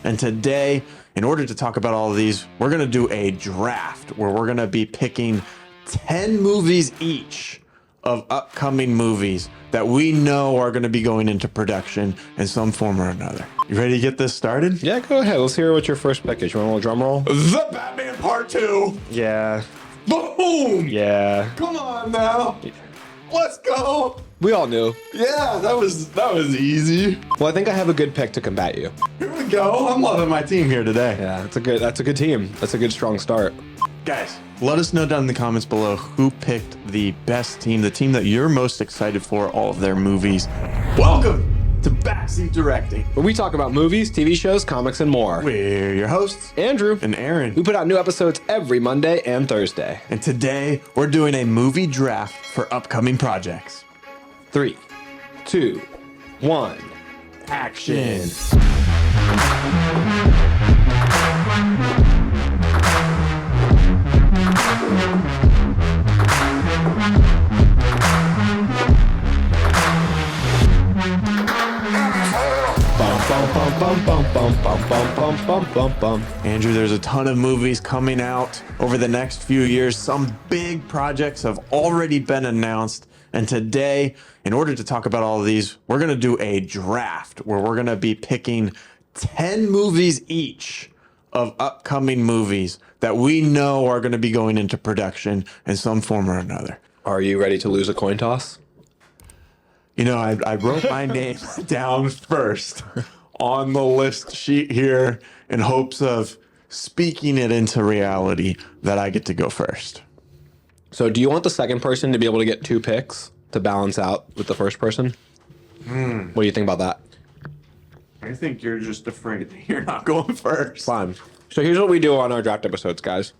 And today, in order to talk about all of these, we're going to do a draft where we're going to be picking 10 movies each of upcoming movies that we know are going to be going into production in some form or another. You ready to get this started? Yeah, go ahead. Let's hear what your first pick is. You want a little drum roll? The Batman Part 2. Yeah. Boom. Yeah. Come on now. Let's go. We all knew. Yeah, that was easy. Well, I think I have a good pick to combat you. Here we go. I'm loving my team here today. Yeah, that's a good team. That's a good strong start. Guys, let us know down in the comments below who picked the best team, the team that you're most excited for all of their movies. Welcome to Backseat Directing, Where we talk about movies, TV shows, comics, and more. we're your hosts, Andrew. and Aaron. We put out new episodes every Monday and Thursday. And today we're doing a movie draft for upcoming projects. 3, 2, 1. Action. Andrew, there's a ton of movies coming out over the next few years. Some big projects have already been announced. And today, in order to talk about all of these, we're going to do a draft where we're going to be picking 10 movies each of upcoming movies that we know are going to be going into production in some form or another. Are you ready to lose a coin toss? You know, I wrote my name down first on the list sheet here in hopes of speaking it into reality that I get to go first. So do you want the second person to be able to get 2 picks to balance out with the first person? What do you think about that? I think you're just afraid that you're not going first. Fine. So here's what we do on our draft episodes, guys.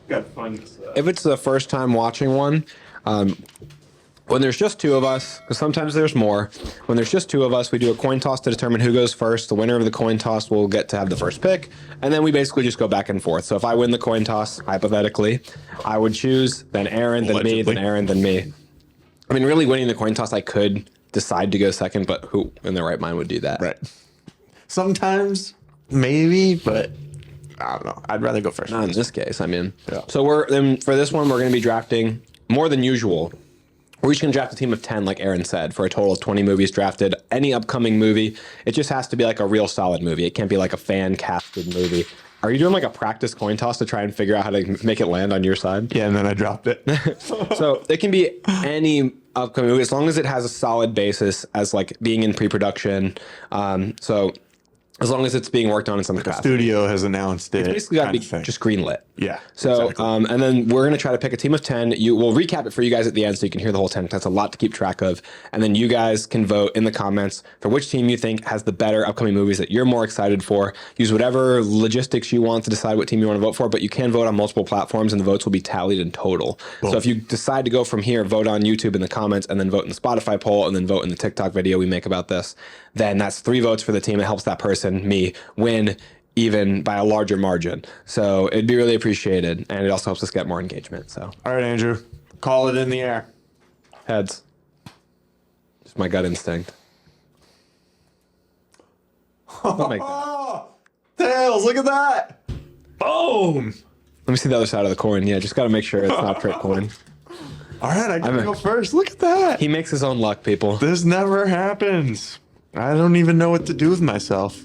Got fun stuff. If it's the first time watching one, when there's just 2 of us, because sometimes there's more, when there's just 2 of us, we do a coin toss to determine who goes first. The winner of the coin toss will get to have the first pick, and then we basically just go back and forth. So if I win the coin toss, hypothetically, I would choose, then Aaron, then me, then Aaron, then me. I mean, really winning the coin toss, I could decide to go second, but who in their right mind would do that? Right. Sometimes, maybe, but I don't know. I'd rather go first. Not in this case, I mean. Yeah. So then for this one, we're going to be drafting more than usual. We're each going to draft a team of 10, like Aaron said, for a total of 20 movies drafted. Any upcoming movie, it just has to be like a real solid movie. It can't be like a fan-casted movie. Are you doing like a practice coin toss to try and figure out how to make it land on your side? Yeah, and then I dropped it. So it can be any upcoming movie as long as it has a solid basis as like being in pre-production. So as long as it's being worked on in some capacity. Studio has announced it. It's basically got to be kind of just greenlit. Yeah. So, exactly. and then we're going to try to pick a team of 10. We'll recap it for you guys at the end so you can hear the whole 10. That's a lot to keep track of. And then you guys can vote in the comments for which team you think has the better upcoming movies that you're more excited for. Use whatever logistics you want to decide what team you want to vote for, but you can vote on multiple platforms and the votes will be tallied in total. So if you decide to go from here, vote on YouTube in the comments and then vote in the Spotify poll and then vote in the TikTok video we make about this. Then that's 3 votes for the team. It helps that person, me, win even by a larger margin. So it'd be really appreciated. And it also helps us get more engagement. So All right, Andrew. Call it in the air. heads. Just my gut instinct. I'll make that. Oh, tails, look at that. Boom. Let me see the other side of the coin. Yeah, just got to make sure it's not trick coin. All right, I can go first. Look at that. He makes his own luck, people. This never happens. I don't even know what to do with myself.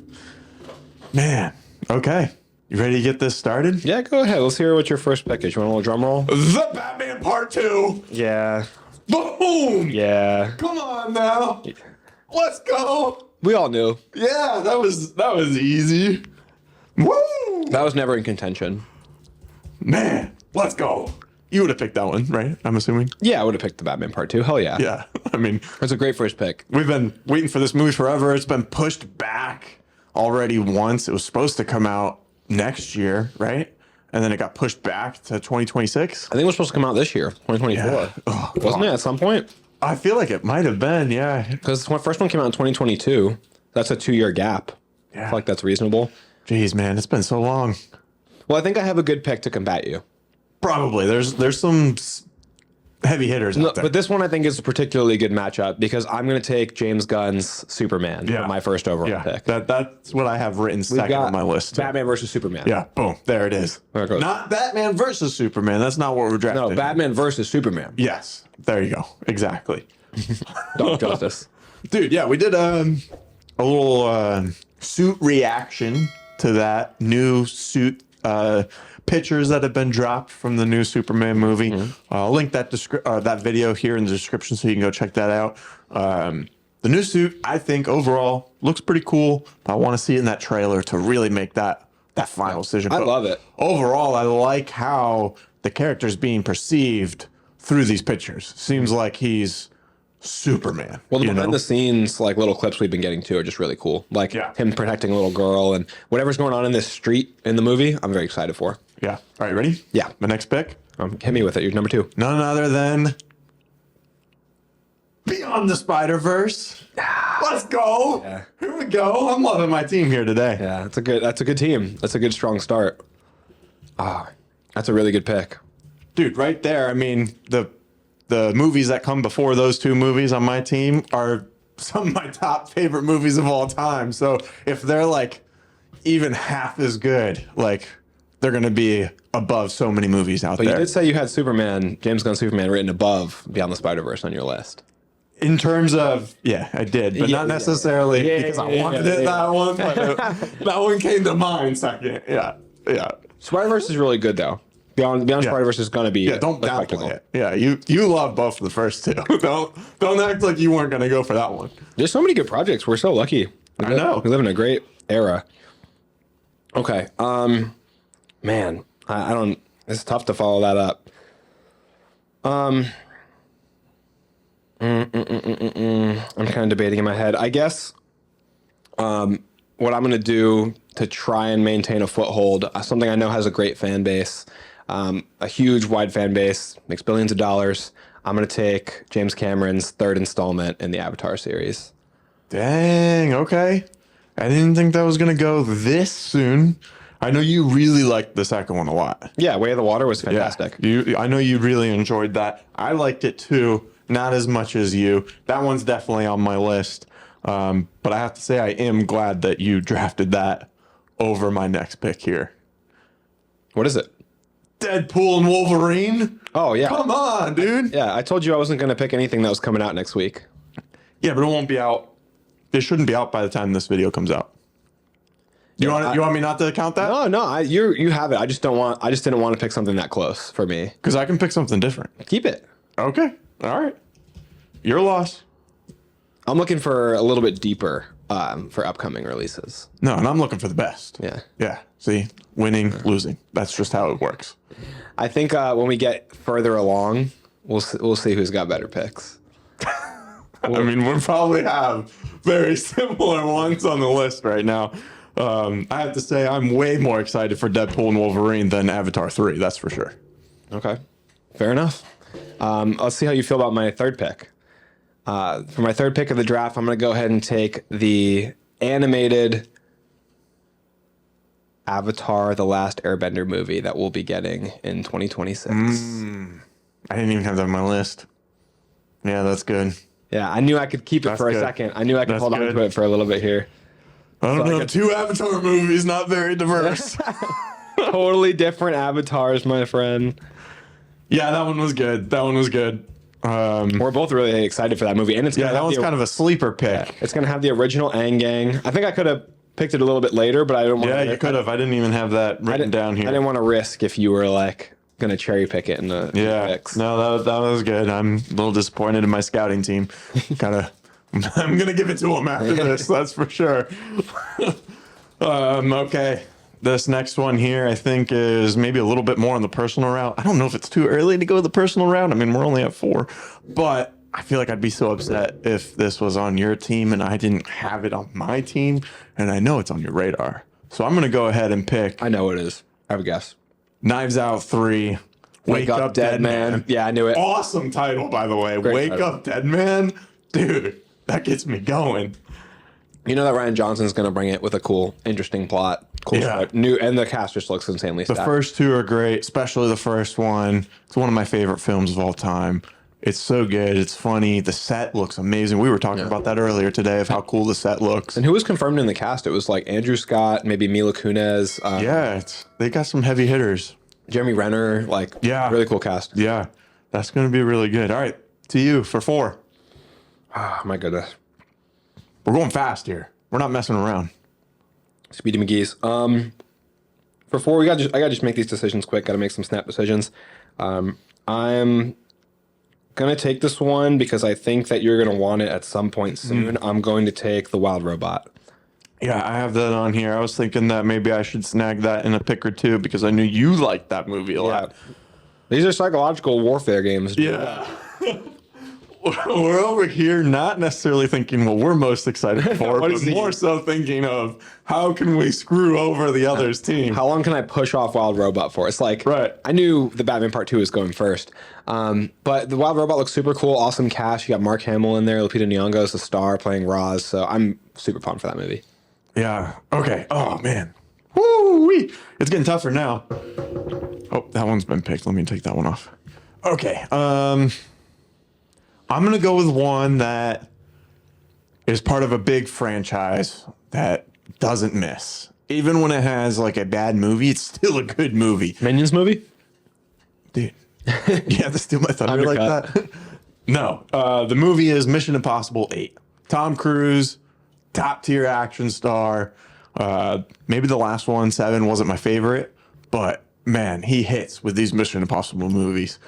Man. Okay. You ready to get this started? Yeah, go ahead. Let's hear what your first pick is. You want a little drum roll? The Batman Part 2. Yeah. Boom. Yeah. Come on now. Let's go. We all knew. Yeah, that was easy. Woo! That was never in contention. Man, let's go. You would have picked that one, right? I'm assuming. Yeah, I would have picked the Batman Part 2. Hell yeah. Yeah. I mean, It's a great first pick. we've been waiting for this movie forever. It's been pushed back already once. It was supposed to come out next year, right? And then it got pushed back to 2026. I think it was supposed to come out this year, 2024. Yeah. Oh, Wasn't it at some point? I feel like it might have been, yeah. Because the first one came out in 2022. That's a 2-year gap. I Yeah. feel like that's reasonable. Jeez, man, it's been so long. Well, I think I have a good pick to combat you. Probably. There's some heavy hitters out there. But this one I think is a particularly good matchup because I'm going to take James Gunn's Superman for my first overall pick. That's what I have written second on my list. Batman versus Superman. Yeah, boom, there it is. There it goes. Not Batman versus Superman. That's not what we're drafting. No, Batman versus Superman. Yes, there you go. Exactly. Dog justice. Dude, yeah, we did a little suit reaction to that new suit pictures that have been dropped from the new Superman movie. I'll link that that video here in the description so you can go check that out. The new suit, I think, overall looks pretty cool. I want to see it in that trailer to really make that final decision. I love it. Overall, I like how the character's being perceived through these pictures. Seems like he's Superman. Well, the behind the scenes, like little clips we've been getting to are just really cool. Like him protecting a little girl and whatever's going on in this street in the movie, I'm very excited for. Yeah. All right, ready? Yeah. My next pick? Hit me with it. You're number 2. None other than Beyond the Spider-Verse. Let's go. Yeah. Here we go. I'm loving my team here today. Yeah, that's a good team. That's a good strong start. That's a really good pick. Dude, right there. I mean, the movies that come before those two movies on my team are some of my top favorite movies of all time. So if they're like even half as good, like they're going to be above so many movies out there. But you did say you had Superman, James Gunn Superman, written above Beyond the Spider-Verse on your list. In terms of, yeah, I did, but not necessarily because I wanted that one. But that one came to mind second. Yeah. Spider-Verse is really good, though. Beyond Spider-Verse is going to be don't downplay it. Yeah, you love both of the first two. don't act like you weren't going to go for that one. There's so many good projects. We're so lucky. I know. We live in a great era. Okay. Man, I don't. It's tough to follow that up. I'm kind of debating in my head. I guess what I'm going to do to try and maintain a foothold, something I know has a great fan base, a huge, wide fan base, makes billions of dollars. I'm going to take James Cameron's third installment in the Avatar series. Dang, okay. I didn't think that was going to go this soon. I know you really liked the second one a lot. Yeah, Way of the Water was fantastic. Yeah, I know you really enjoyed that. I liked it too, not as much as you. That one's definitely on my list. But I have to say I am glad that you drafted that over my next pick here. What is it? Deadpool and Wolverine? Oh, yeah. Come on, dude. Yeah, I told you I wasn't going to pick anything that was coming out next week. Yeah, but it won't be out. It shouldn't be out by the time this video comes out. You want me not to count that? No, you have it. I just didn't want to pick something that close for me. Because I can pick something different. Keep it. Okay. All right. Your loss. I'm looking for a little bit deeper for upcoming releases. No, and I'm looking for the best. Yeah. Yeah. See, winning, losing. That's just how it works. I think when we get further along, we'll see who's got better picks. I mean, we probably have very similar ones on the list right now. I have to say I'm way more excited for Deadpool and Wolverine than Avatar 3. That's for sure. Okay. Fair enough. Let's see how you feel about my third pick. For my third pick of the draft, I'm going to go ahead and take the animated Avatar: The Last Airbender movie that we'll be getting in 2026. I didn't even have that on my list. Yeah, that's good. Yeah, I knew I could keep it for a second. I knew I could hold on to it for a little bit here. I don't know. 2 Avatar movies, not very diverse. Totally different avatars, my friend. Yeah, that one was good. We're both really excited for that movie, and that one's kind of a sleeper pick. Yeah, it's gonna have the original Aang gang. I think I could have picked it a little bit later, but I didn't want. Yeah, you could have. I didn't even have that written down here. I didn't want to risk if you were like gonna cherry pick it in the picks. No, that was good. I'm a little disappointed in my scouting team. I'm gonna give it to him after this. That's for sure. Okay. This next one here, I think, is maybe a little bit more on the personal route. I don't know if it's too early to go the personal route. I mean, we're only at 4, but I feel like I'd be so upset if this was on your team and I didn't have it on my team, and I know it's on your radar. So I'm going to go ahead and pick. I know what it is. I have a guess. Knives Out 3. Wake Up Dead Man. Yeah, I knew it. Awesome title, by the way. Great Wake title. Up Dead Man. Dude, that gets me going. You know that Ryan Johnson's going to bring it with a cool, interesting plot. Cool. Yeah. New, and the cast just looks insanely The stacked. first two are great, especially the first one. It's one of my favorite films of all time. It's so good. It's funny. The set looks amazing. We were talking about that earlier today of how cool the set looks. And who was confirmed in the cast? It was like Andrew Scott, maybe Mila Kunis, Yeah, they got some heavy hitters. Jeremy Renner, like really cool cast. Yeah, that's going to be really good. All right, to you for 4. Oh my goodness. We're going fast here. We're not messing around. Speedy McGee's. For 4, I gotta just make these decisions quick. Gotta make some snap decisions. I'm gonna take this one because I think that you're gonna want it at some point soon. I'm going to take The Wild Robot. Yeah, I have that on here. I was thinking that maybe I should snag that in a pick or two because I knew you liked that movie a lot. These are psychological warfare games. Dude. Yeah. We're over here not necessarily thinking what we're most excited for, but more so thinking of how can we screw over the other's team. How long can I push off Wild Robot for? It's like, I knew the Batman Part 2 was going first. But the Wild Robot looks super cool. Awesome cast. You got Mark Hamill in there. Lupita Nyong'o is the star playing Roz. So I'm super pumped for that movie. Yeah. Okay. Oh, man. Woo-wee. It's getting tougher now. Oh, that one's been picked. Let me take that one off. Okay. I'm going to go with one that is part of a big franchise that doesn't miss. Even when it has like a bad movie, it's still a good movie. Minions movie? Dude. You have to steal my thunder like that? No. The movie is Mission Impossible 8. Tom Cruise, top tier action star. Maybe the last one, 7, wasn't my favorite, but man, he hits with these Mission Impossible movies.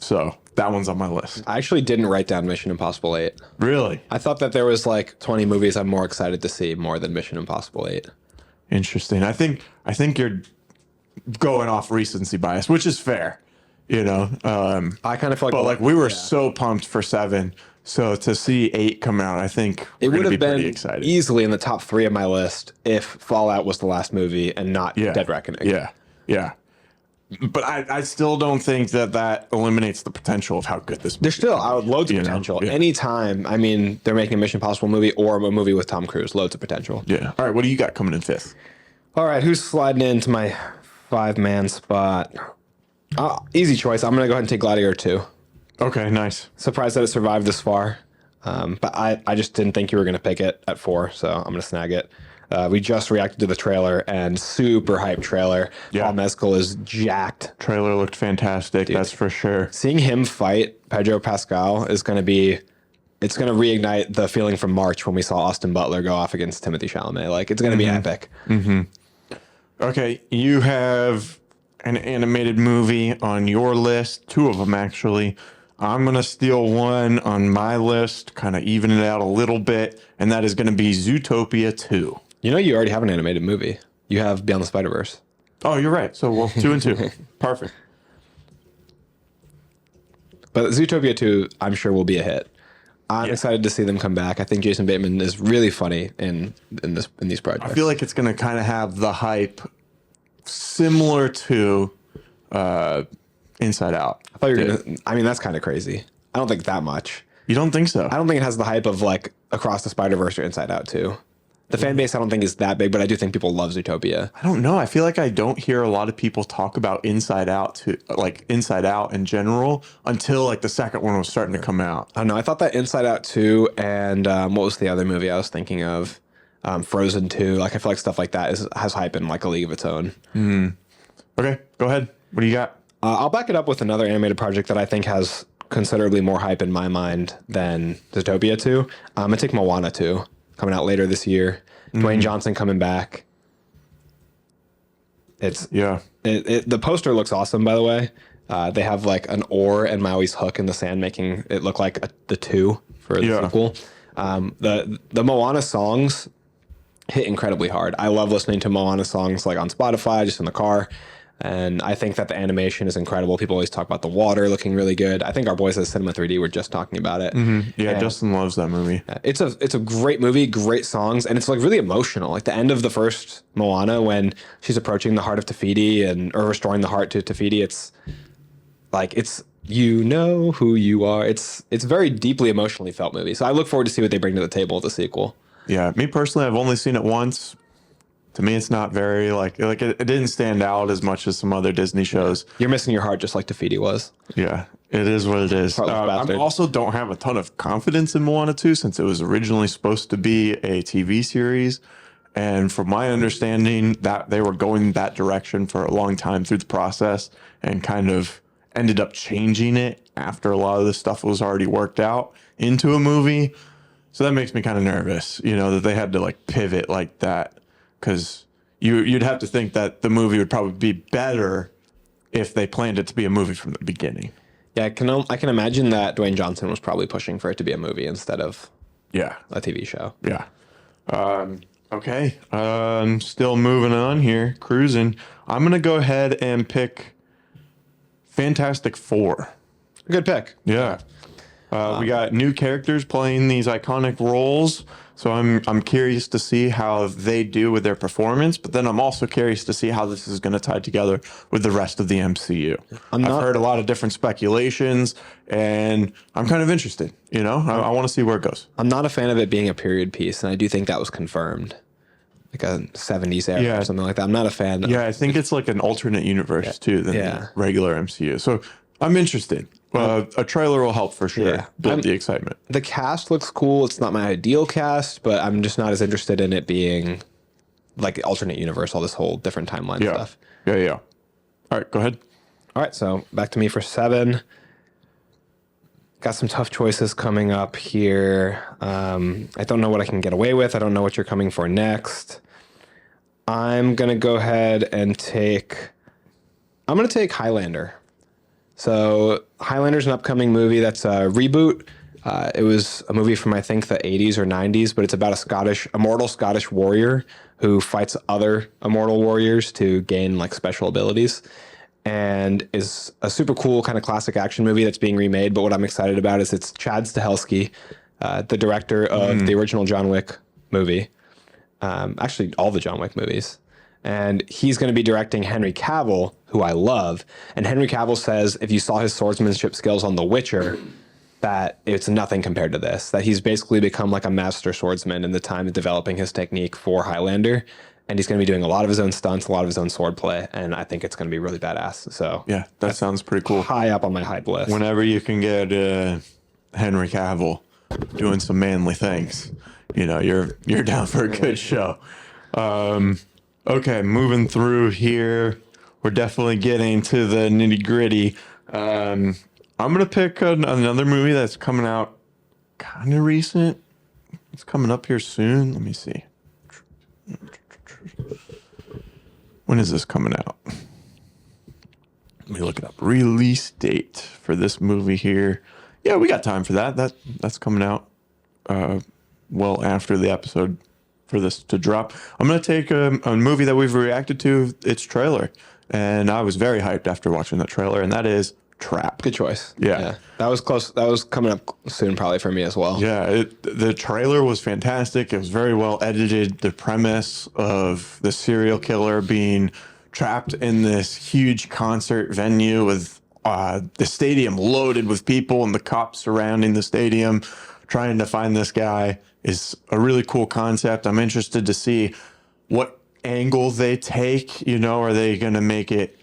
So that one's on my list. I actually didn't write down Mission Impossible 8. Really? I thought that there was like 20 movies I'm more excited to see more than Mission Impossible 8. Interesting. I think you're going off recency bias, which is fair. You know, I kind of feel like, but like we were so pumped for 7, so to see 8 come out, I think it would have been pretty excited. Easily in the top 3 of my list if Fallout was the last movie and not Dead Reckoning. Yeah. But I still don't think that eliminates the potential of how good this movie There's still loads of potential. Anytime, I mean, they're making a Mission Impossible movie or a movie with Tom Cruise, loads of potential. Yeah. All right, what do you got coming in 5th? All right, who's sliding into my 5-man spot? Easy choice. I'm going to go ahead and take Gladiator 2. Okay, nice. Surprised that it survived this far. But I just didn't think you were going to pick it at 4, so I'm going to snag it. We just reacted to the trailer and super hype trailer. Yeah. Paul Mescal is jacked. Trailer looked fantastic, that's for sure. Seeing him fight Pedro Pascal is going to be... It's going to reignite the feeling from March when we saw Austin Butler go off against Timothée Chalamet. Like, it's going to be epic. Okay, you have an animated movie on your list, 2 of them actually. I'm going to steal one on my list, kind of even it out a little bit, and that is going to be Zootopia 2. You know you already have an animated movie. You have Beyond the Spider-Verse. Oh, you're right. So, well, 2 and 2. Perfect. But Zootopia 2, I'm sure will be a hit. I'm excited to see them come back. I think Jason Bateman is really funny in these projects. I feel like it's going to kind of have the hype similar to Inside Out. I thought you were gonna. I mean, that's kind of crazy. I don't think that much. You don't think so? I don't think it has the hype of like Across the Spider-Verse or Inside Out 2. The fan base, I don't think is that big, but I do think people love Zootopia. I don't know. I feel like I don't hear a lot of people talk about Inside Out in general until like the second one was starting to come out. I don't know. I thought that Inside Out 2 and what was the other movie I was thinking of? Frozen 2. Like I feel like stuff like that has hype in like a league of its own. Okay, go ahead. What do you got? I'll back it up with another animated project that I think has considerably more hype in my mind than Zootopia 2. I'm going to take Moana 2, coming out later this year. Dwayne Johnson coming back. The poster looks awesome, by the way. They have like an oar and Maui's hook in the sand, making it look like the 2 for the sequel. The Moana songs hit incredibly hard. I love listening to Moana songs like on Spotify, just in the car. And I think that the animation is incredible. People always talk about the water looking really good. I think our boys at Cinema 3D were just talking about it. Yeah, and Justin loves that movie. It's a great movie, great songs, and it's like really emotional. Like the end of the first Moana when she's approaching the heart of Te Fiti or restoring the heart to Te Fiti, it's like you know who you are. It's very deeply emotionally felt movie. So I look forward to see what they bring to the table with the sequel. Yeah, me personally, I've only seen it once. To me, it's not very it didn't stand out as much as some other Disney shows. You're missing your heart just like Tafiti was. Yeah, it is what it is. I also don't have a ton of confidence in Moana 2 since it was originally supposed to be a TV series. And from my understanding, that they were going that direction for a long time through the process and kind of ended up changing it after a lot of the stuff was already worked out into a movie. So that makes me kind of nervous, that they had to like pivot like that, because you'd have to think that the movie would probably be better if they planned it to be a movie from the beginning. Yeah, I can imagine that Dwayne Johnson was probably pushing for it to be a movie instead of a TV show. Yeah. Okay. Still moving on here, cruising. I'm going to go ahead and pick Fantastic Four. Good pick. Yeah. We got new characters playing these iconic roles. So I'm curious to see how they do with their performance, but then I'm also curious to see how this is going to tie together with the rest of the MCU. I've heard a lot of different speculations, and I'm kind of interested. I want to see where it goes. I'm not a fan of it being a period piece, and I do think that was confirmed, like a 70s era or something like that. I'm not a fan. Yeah, I think it's like an alternate universe too than the regular MCU. So I'm interested. A trailer will help for sure. Build the excitement. The cast looks cool. It's not my ideal cast, but I'm just not as interested in it being like alternate universe, all this whole different timeline stuff. Yeah. All right, go ahead. All right, so back to me for 7. Got some tough choices coming up here. I don't know what I can get away with. I don't know what you're coming for next. I'm going to go ahead and take Highlander. So Highlander's an upcoming movie that's a reboot. It was a movie from, I think, the 80s or 90s, but it's about a immortal Scottish warrior who fights other immortal warriors to gain like special abilities, and is a super cool kind of classic action movie that's being remade. But what I'm excited about is it's Chad Stahelski, the director of the original John Wick movie, actually all the John Wick movies. And he's going to be directing Henry Cavill, who I love. And Henry Cavill says if you saw his swordsmanship skills on The Witcher, that it's nothing compared to this, that he's basically become like a master swordsman in the time of developing his technique for Highlander. And he's going to be doing a lot of his own stunts, a lot of his own sword play. And I think it's going to be really badass. So yeah, that sounds pretty cool. High up on my hype list. Whenever you can get Henry Cavill doing some manly things, you're down for a good show. Okay, moving through here, we're definitely getting to the nitty gritty. I'm going to pick another movie that's coming out kind of recent. It's coming up here soon. Let me see. When is this coming out? Let me look it up. Release date for this movie here. Yeah, we got time for that. That's coming out well after the episode for this to drop. I'm going to take a movie that we've reacted to, its trailer. And I was very hyped after watching that trailer, and that is Trap. Good choice. Yeah. That was close. That was coming up soon probably for me as well. Yeah, the trailer was fantastic. It was very well edited. The premise of the serial killer being trapped in this huge concert venue with the stadium loaded with people and the cops surrounding the stadium trying to find this guy is a really cool concept. I'm interested to see what angle they take. Are they going to make it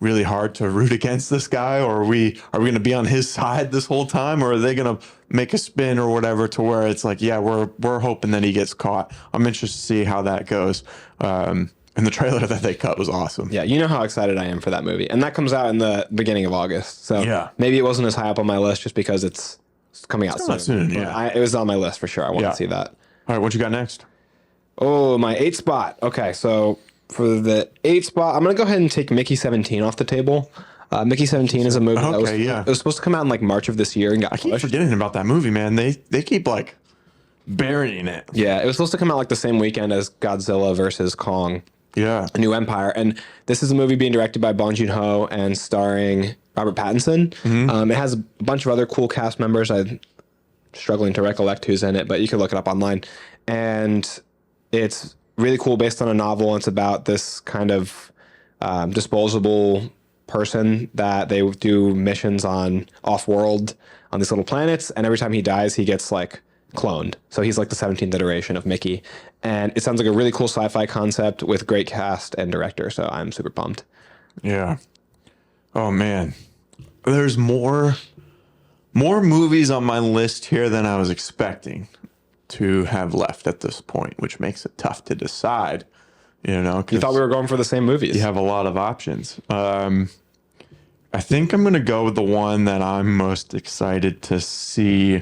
really hard to root against this guy, or are we going to be on his side this whole time, or are they going to make a spin or whatever to where it's like, yeah, we're hoping that he gets caught. I'm interested to see how that goes. And the trailer that they cut was awesome. Yeah, you know how excited I am for that movie. And that comes out in the beginning of August. So yeah, maybe it wasn't as high up on my list just because it's coming out soon. Yeah. It was on my list for sure. I want to see that. All right, what you got next? Oh, my 8th spot. Okay, so for the 8th spot, I'm going to go ahead and take Mickey 17 off the table. Mickey 17 is a movie that was supposed to come out in like March of this year and got pushed. I keep forgetting about that movie, man. They keep like burying it. Yeah, it was supposed to come out like the same weekend as Godzilla versus Kong. Yeah. A New Empire. And this is a movie being directed by Bong Joon-ho and starring Robert Pattinson. Mm-hmm. It has a bunch of other cool cast members. I'm struggling to recollect who's in it, but you can look it up online. And it's really cool, based on a novel. It's about this kind of disposable person that they do missions on off-world on these little planets. And every time he dies, he gets like cloned. So he's like the 17th iteration of Mickey. And it sounds like a really cool sci-fi concept with great cast and director. So I'm super pumped. Yeah. Oh man. There's more movies on my list here than I was expecting to have left at this point, which makes it tough to decide. You thought we were going for the same movies. You have a lot of options. I think I'm going to go with the one that I'm most excited to see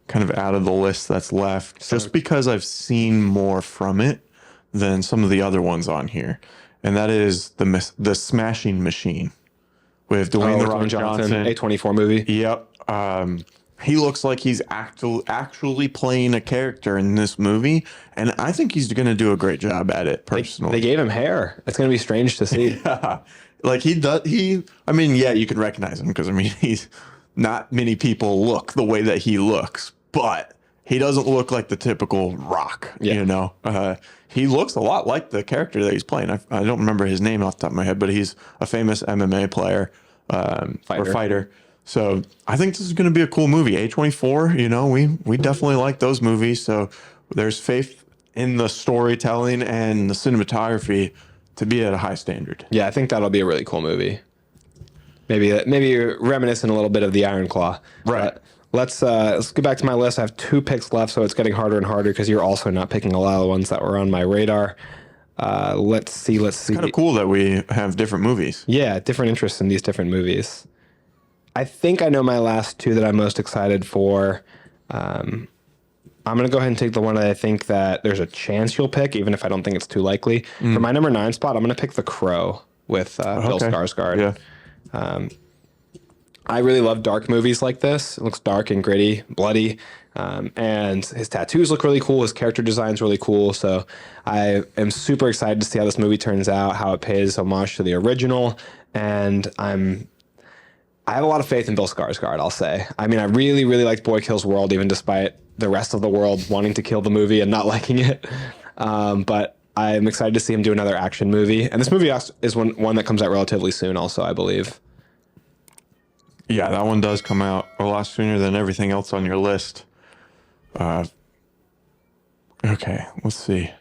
kind of out of the list that's left, just because I've seen more from it than some of the other ones on here. And that is the Smashing Machine with Dwayne The Rock Johnson. A24 movie. Yep. He looks like he's actually playing a character in this movie, and I think he's going to do a great job at it, personally. They gave him hair. It's going to be strange to see. Yeah. Like he does. I mean, yeah, you can recognize him because, I mean, he's not many people look the way that he looks, but he doesn't look like the typical Rock, He looks a lot like the character that he's playing. I don't remember his name off the top of my head, but he's a famous MMA player or fighter. So I think this is going to be a cool movie. A24, we definitely like those movies. So there's faith in the storytelling and the cinematography to be at a high standard. Yeah, I think that'll be a really cool movie. Maybe reminiscent a little bit of the Iron Claw. Right. Let's get back to my list. I have 2 picks left, so it's getting harder and harder because you're also not picking a lot of the ones that were on my radar. Let's see. It's kind of cool that we have different movies. Yeah, different interests in these different movies. I think I know my last 2 that I'm most excited for. I'm going to go ahead and take the one that I think that there's a chance you'll pick, even if I don't think it's too likely. For my number 9 spot, I'm going to pick The Crow with Bill Skarsgård. Yeah. I really love dark movies like this. It looks dark and gritty, bloody, and his tattoos look really cool. His character design's really cool. So I am super excited to see how this movie turns out, how it pays homage to the original, and I have a lot of faith in Bill Skarsgård, I'll say. I mean, I really, really liked Boy Kills World, even despite the rest of the world wanting to kill the movie and not liking it. But I'm excited to see him do another action movie. And this movie is one that comes out relatively soon also, I believe. Yeah, that one does come out a lot sooner than everything else on your list. Okay, let's see.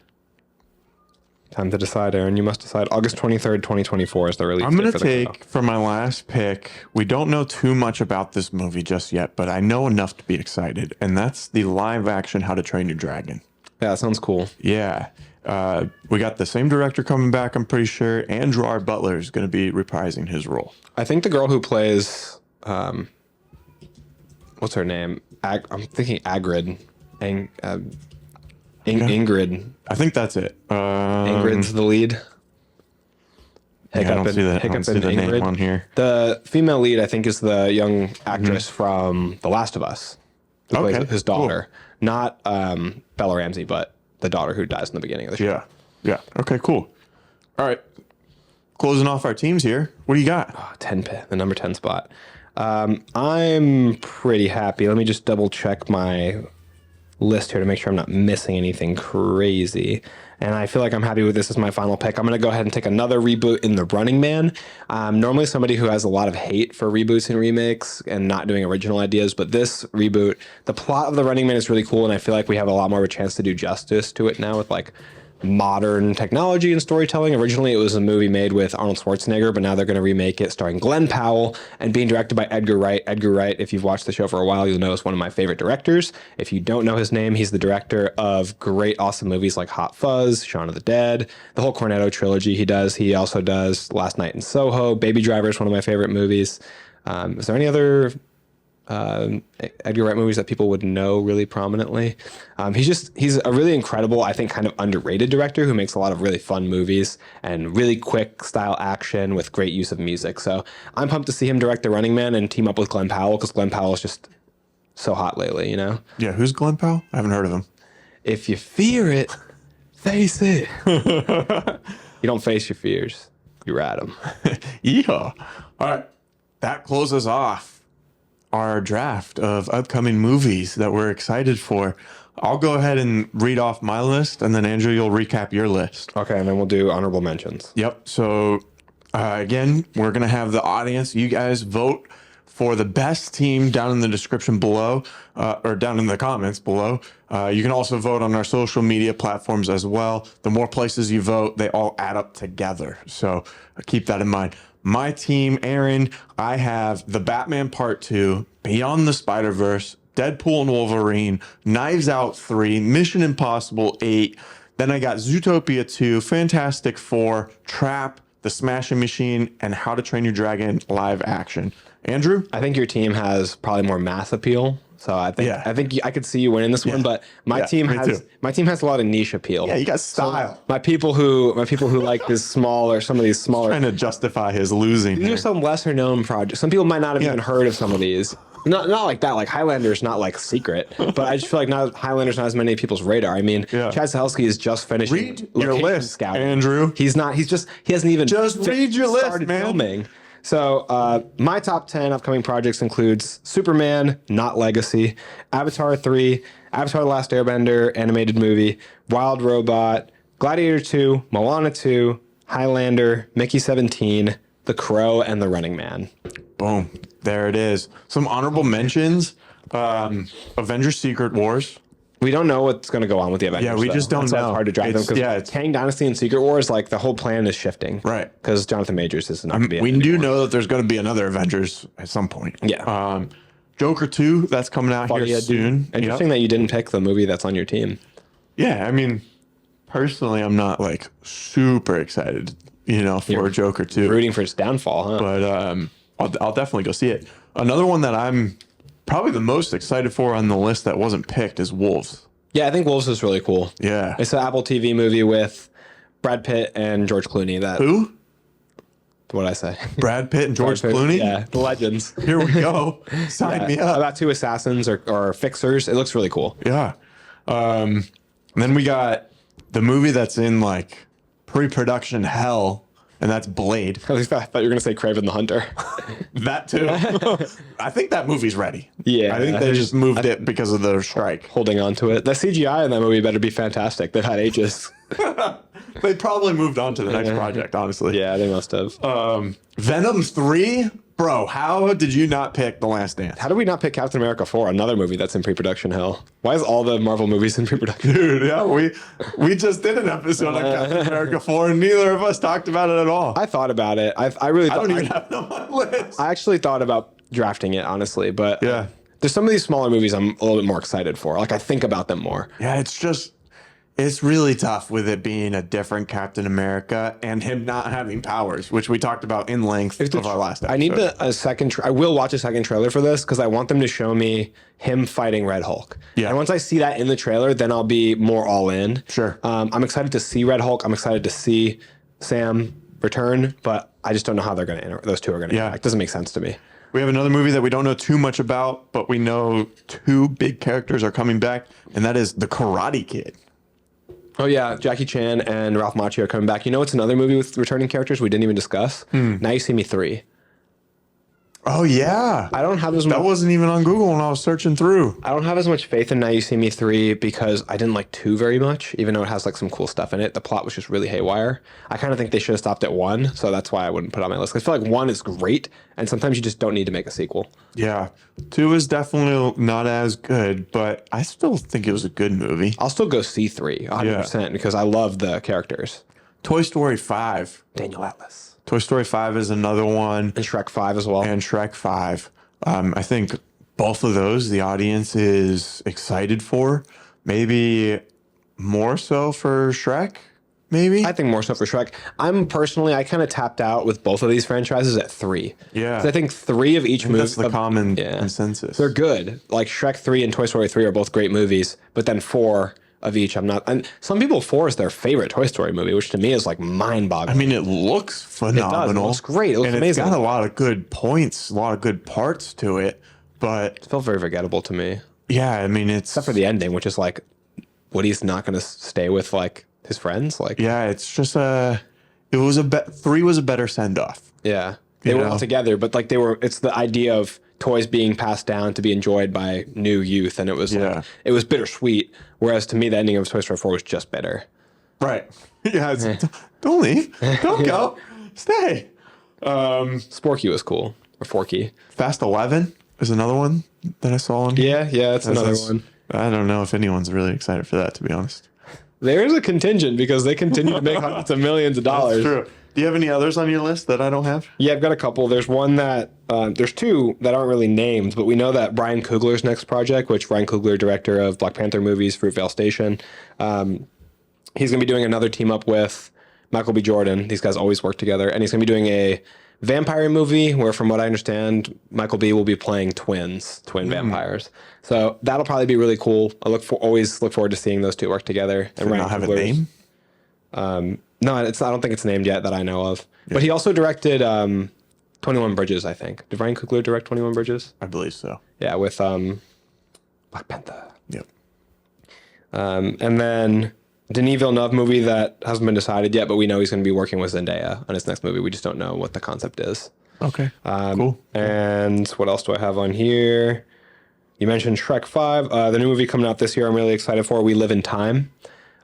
Time to decide, Aaron. You must decide. August 23rd, 2024 is the release. I'm going to take, for my last pick, we don't know too much about this movie just yet, but I know enough to be excited, and that's the live action How to Train Your Dragon. Yeah, that sounds cool. Yeah. We got the same director coming back, I'm pretty sure, and Gerard Butler is going to be reprising his role. I think the girl who plays... what's her name? I'm thinking Agrid. Ingrid. I think that's it. Ingrid's the lead. I don't see the name on here. The female lead, I think, is the young actress from The Last of Us. Who plays his daughter. Cool. Not Bella Ramsey, but the daughter who dies in the beginning of the show. Yeah. Okay, cool. All right. Closing off our teams here. What do you got? Oh, the number 10 spot. I'm pretty happy. Let me just double check my list here to make sure I'm not missing anything crazy. And I feel like I'm happy with this as my final pick. I'm going to go ahead and take another reboot in The Running Man. I'm normally somebody who has a lot of hate for reboots and remakes and not doing original ideas, but this reboot, the plot of The Running Man is really cool, and I feel like we have a lot more of a chance to do justice to it now with like modern technology and storytelling. Originally, it was a movie made with Arnold Schwarzenegger, but now they're going to remake it starring Glenn Powell and being directed by Edgar Wright. Edgar Wright, if you've watched the show for a while, you'll know is one of my favorite directors. If you don't know his name, he's the director of great, awesome movies like Hot Fuzz, Shaun of the Dead, the whole Cornetto trilogy he does. He also does Last Night in Soho. Baby Driver is one of my favorite movies. Is there any other Edgar Wright movies that people would know really prominently? He's a really incredible, I think, kind of underrated director who makes a lot of really fun movies and really quick style action with great use of music. So I'm pumped to see him direct The Running Man and team up with Glenn Powell, because Glenn Powell is just so hot lately, you know? Yeah, who's Glenn Powell? I haven't heard of him. If you fear it, face it. You don't face your fears, you ride them. Yeah. All right. That closes off our draft of upcoming movies that we're excited for. I'll go ahead and read off my list, and then Andrew, you'll recap your list. Okay, and then we'll do honorable mentions. Yep. So again, we're going to have the audience, you guys vote for the best team down in the description below, or down in the comments below. You can also vote on our social media platforms as well. The more places you vote, they all add up together. So keep that in mind. My team, Aaron, I have The Batman Part 2, Beyond the Spider-Verse, Deadpool and Wolverine, Knives Out 3, Mission Impossible 8. Then I got Zootopia 2, Fantastic Four, Trap, The Smashing Machine, and How to Train Your Dragon live action. Andrew? I think your team has probably more mass appeal. So I think I could see you winning this one, but my team has a lot of niche appeal. Yeah, you got style. So my people who like this small or some of these smaller, Trying to justify his losing. these are some lesser known projects. Some people might not have even heard of some of these. Not like that. Like Highlander's not like secret, but I just feel like Highlander's not as many people's radar. I mean, Chad Stahelski is just finishing Read your list, scouting. Andrew. He hasn't even read your list, started man. filming. So my top 10 upcoming projects includes Superman, not Legacy, Avatar 3, Avatar: The Last Airbender animated movie, Wild Robot, Gladiator 2, Moana 2, Highlander, Mickey 17, The Crow, and The Running Man. Boom. There it is. Some honorable mentions. Avengers Secret Wars. We don't know what's going to go on with the Avengers. Yeah, we just don't That's why know. It's hard to drive them because Kang Dynasty and Secret Wars, like the whole plan is shifting. Right. Because Jonathan Majors is not going to be in We it do anymore. know that there's going to be another Avengers at some point. Yeah. Joker 2, that's coming out here soon. Interesting that you didn't pick the movie that's on your team. Yeah, I mean, personally, I'm not like super excited, for Joker 2. Rooting for its downfall, huh? But I'll definitely go see it. Another one that I'm probably the most excited for on the list that wasn't picked is Wolves. Yeah, I think Wolves is really cool. Yeah. It's an Apple TV movie with Brad Pitt and George Clooney. Who? What'd I say? Brad Pitt and George Clooney? Yeah, the legends. Here we go. Sign me up. About two assassins or fixers. It looks really cool. Yeah. And then we got the movie that's in like pre-production hell, and that's Blade. At least I thought you were going to say Kraven the Hunter. That too. I think that movie's ready. Yeah. I think they just moved it because of the strike. Holding on to it. The CGI in that movie better be fantastic. They've had ages. They probably moved on to the next project, honestly. Yeah, they must have. Venom 3? Bro, how did you not pick The Last Dance? How did we not pick Captain America 4, another movie that's in pre-production hell? Why is all the Marvel movies in pre-production? Dude, yeah, we just did an episode on Captain America 4, and neither of us talked about it at all. I thought about it. I really thought, don't even have it on my list. I actually thought about drafting it, honestly, but Yeah. there's some of these smaller movies I'm a little bit more excited for. Like, I think about them more. Yeah, it's really tough with it being a different Captain America and him not having powers, which we talked about in length of our last episode. I need a second. I will watch a second trailer for this because I want them to show me him fighting Red Hulk. Yeah. And once I see that in the trailer, then I'll be more all in. Sure. I'm excited to see Red Hulk. I'm excited to see Sam return, but I just don't know how those two are going to interact. It doesn't make sense to me. We have another movie that we don't know too much about, but we know two big characters are coming back, and that is The Karate Kid. Oh, yeah. Jackie Chan and Ralph Macchio are coming back. You know what's another movie with returning characters we didn't even discuss? Now You See Me 3. Oh, yeah. I don't have as much. That wasn't even on Google when I was searching through. I don't have as much faith in Now You See Me 3 because I didn't like 2 very much, even though it has like some cool stuff in it. The plot was just really haywire. I kind of think they should have stopped at 1, so that's why I wouldn't put it on my list. I feel like 1 is great, and sometimes you just don't need to make a sequel. Yeah. 2 is definitely not as good, but I still think it was a good movie. I'll still go see 3, 100%, because I love the characters. Toy Story 5. Daniel Atlas. Toy Story 5 is another one. And Shrek 5 as well. And Shrek 5. I think both of those the audience is excited for. Maybe more so for Shrek, maybe? I think more so for Shrek. I kind of tapped out with both of these franchises at 3. Yeah. 'Cause I think 3 of each movie. That's the common consensus. They're good. Like Shrek 3 and Toy Story 3 are both great movies, but then 4 of each I'm not. And some people 4 is their favorite Toy Story movie, which to me is like mind-boggling. I mean, it looks phenomenal. It looks great. It looks amazing. It's got a lot of good points, a lot of good parts to it, but It felt very forgettable to me. yeah, I mean, it's Except for the ending, which is like Woody's not going to stay with like his friends. Like, yeah, it's just 3 was a better send-off. yeah, they were all together, but like it's the idea of toys being passed down to be enjoyed by new youth, and it was like, it was bittersweet. Whereas to me, the ending of Toy Story 4 was just bitter. Right. Yeah. Don't leave. Don't go. Stay. Sporky was cool. or Forky. Fast 11 is another one that I saw on here. Yeah, that's another one. I don't know if anyone's really excited for that, to be honest. There's a contingent because they continue to make hundreds of millions of dollars. That's true. Do you have any others on your list that I don't have? Yeah, I've got a couple. There's one that there's two that aren't really named, but we know that Ryan Coogler's next project, which Ryan Coogler, director of Black Panther movies, Fruitvale Station, he's going to be doing another team up with Michael B. Jordan. These guys always work together, and he's going to be doing a vampire movie where, from what I understand, Michael B. will be playing twin vampires. So that'll probably be really cool. Always look forward to seeing those two work together. Does it not have a name? No, I don't think it's named yet that I know of. Yeah. But he also directed 21 Bridges, I think. Did Ryan Coogler direct 21 Bridges? I believe so. Yeah, with Black Panther. Yep. And then Denis Villeneuve movie that hasn't been decided yet, but we know he's going to be working with Zendaya on his next movie. We just don't know what the concept is. Okay. Cool. And what else do I have on here? You mentioned Shrek 5. The new movie coming out this year I'm really excited for, We Live in Time,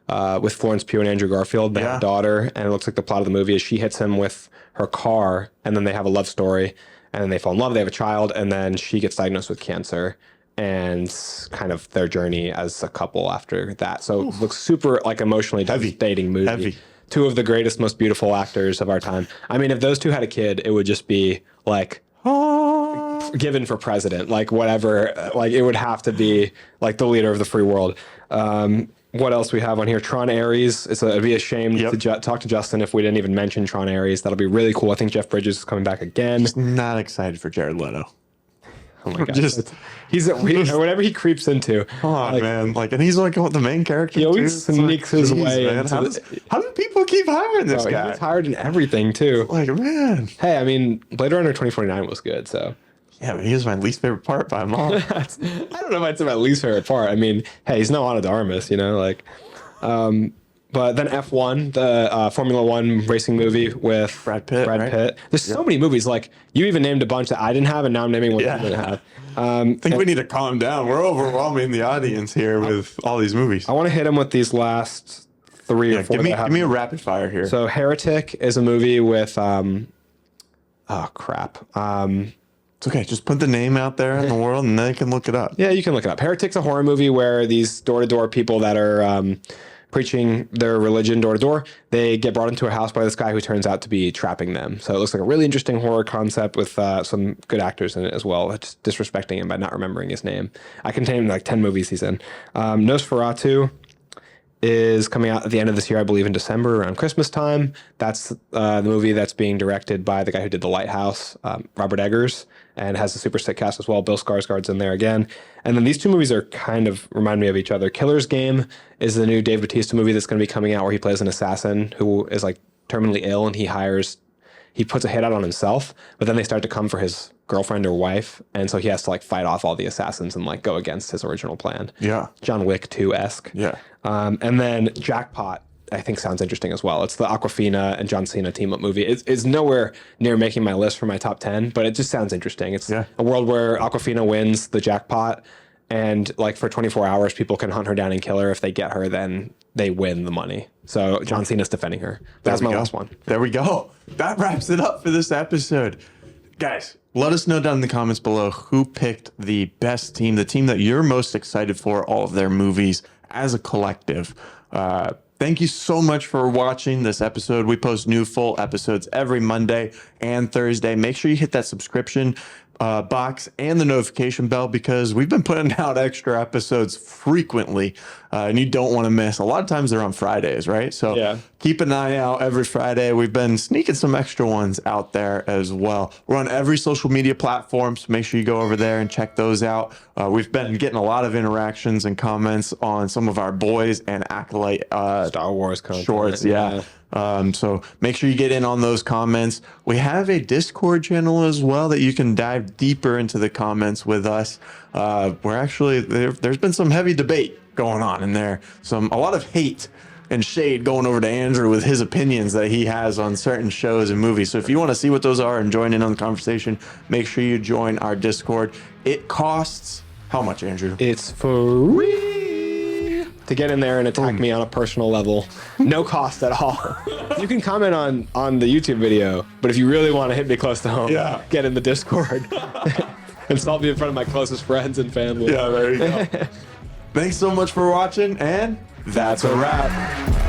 with Florence Pugh and Andrew Garfield. They have a daughter, and it looks like the plot of the movie is she hits him with her car, and then they have a love story, and then they fall in love, they have a child, and then she gets diagnosed with cancer, and kind of their journey as a couple after that. So it looks super like emotionally devastating movie. Heavy. Two of the greatest, most beautiful actors of our time. I mean, if those two had a kid, it would just be like given for president, like whatever, like it would have to be like the leader of the free world. What else we have on here? Tron Ares. It'd be a shame to talk to Justin if we didn't even mention Tron Ares. That'll be really cool. I think Jeff Bridges is coming back again. Just not excited for Jared Leto. Oh my god! Whatever he creeps into. Oh man! And he's like the main character. He always sneaks his way into. How do people keep hiring this guy? He's hired in everything too. Man. Hey, I mean, Blade Runner 2049 was good, so. Yeah, but he was my least favorite part by a mile. I don't know if I'd say my least favorite part. I mean, hey, he's no Ana de Armas, But then F1, the Formula One racing movie with Brad Pitt. There's so many movies. Like, you even named a bunch that I didn't have, and now I'm naming one that you didn't have. I think we need to calm down. We're overwhelming the audience here with all these movies. I want to hit them with these last three or four. Give me a rapid fire here. So Heretic is a movie with it's okay. Just put the name out there in the world, and they can look it up. Yeah, you can look it up. Heretic's a horror movie where these door-to-door people that are preaching their religion door to door, they get brought into a house by this guy who turns out to be trapping them. So it looks like a really interesting horror concept with some good actors in it as well. Just disrespecting him by not remembering his name. I can name like 10 movies he's in. Nosferatu is coming out at the end of this year, I believe in December, around Christmas time. That's the movie that's being directed by the guy who did The Lighthouse, Robert Eggers, and has a super sick cast as well. Bill Skarsgård's in there again. And then these two movies are kind of remind me of each other. Killer's Game is the new Dave Bautista movie that's going to be coming out where he plays an assassin who is like terminally ill, and he puts a hit out on himself, but then they start to come for his girlfriend or wife, and so he has to like fight off all the assassins and like go against his original plan. Yeah. John Wick 2-esque. Yeah. And then Jackpot, I think sounds interesting as well. It's the Awkwafina and John Cena team-up movie. It's nowhere near making my list for my top 10, but it just sounds interesting. It's a world where Awkwafina wins the jackpot, and like for 24 hours, people can hunt her down and kill her. If they get her, then they win the money. So John Cena's defending her. That's my last one. There we go. That wraps it up for this episode. Guys, let us know down in the comments below who picked the best team, the team that you're most excited for, all of their movies as a collective. Thank you so much for watching this episode. We post new full episodes every Monday and Thursday. Make sure you hit that subscription box and the notification bell, because we've been putting out extra episodes frequently, and you don't want to miss. A lot of times they're on Fridays, right? So keep an eye out every Friday. We've been sneaking some extra ones out there as well. We're on every social media platform, so make sure you go over there and check those out. We've been getting a lot of interactions and comments on some of our boys and Acolyte Star Wars content. Shorts. So make sure you get in on those comments. We have a Discord channel as well that you can dive deeper into the comments with us. We're actually, there's been some heavy debate going on in there. A lot of hate and shade going over to Andrew with his opinions that he has on certain shows and movies. So if you want to see what those are and join in on the conversation, make sure you join our Discord. It costs how much, Andrew? It's free. to get in there and attack me on a personal level. No cost at all. You can comment on the YouTube video, but if you really want to hit me close to home, get in the Discord. Insult me in front of my closest friends and family. Yeah, there you go. Thanks so much for watching, and that's a wrap.